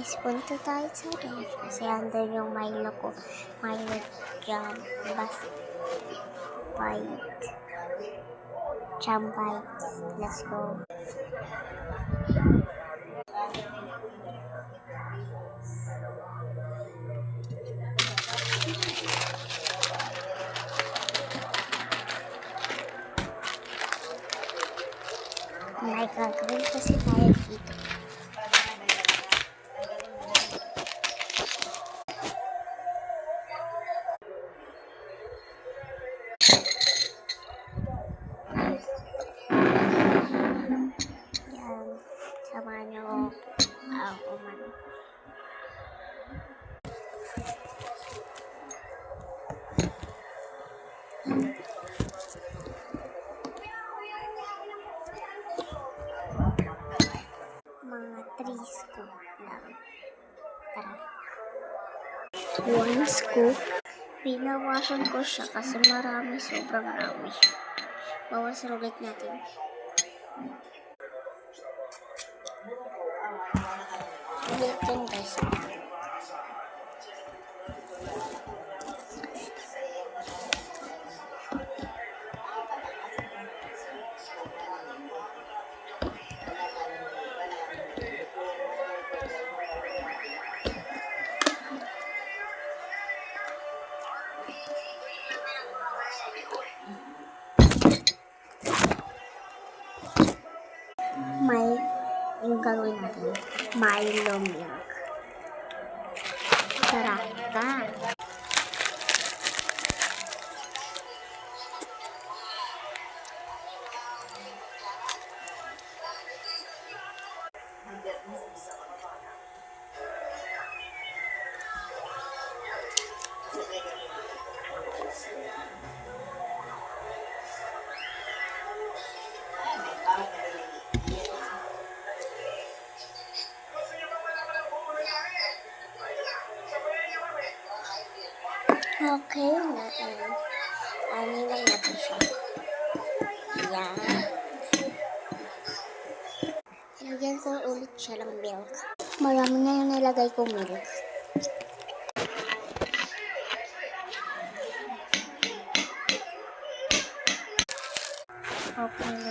guys, punta tayo sa ref kasi andun yung Milo ko. Milo Jam Bite. Jam Bite. Let's go. May gagawin kasi tayo dito. Yan. Samahan niyo ako umano. Mga 3 scoop lang. Tara. 1 scoop. Pinawasan ko siya kasi marami, sobrang marami. Bawasan ulit natin. Ulit yun guys. Yung gagawin natin, Milo milk. Sarap ka. Okay na. Ani lang natin siya. Yan. Lagyan ko ulit siya ng milk. Marami na yung nilagay ko milk. Okay na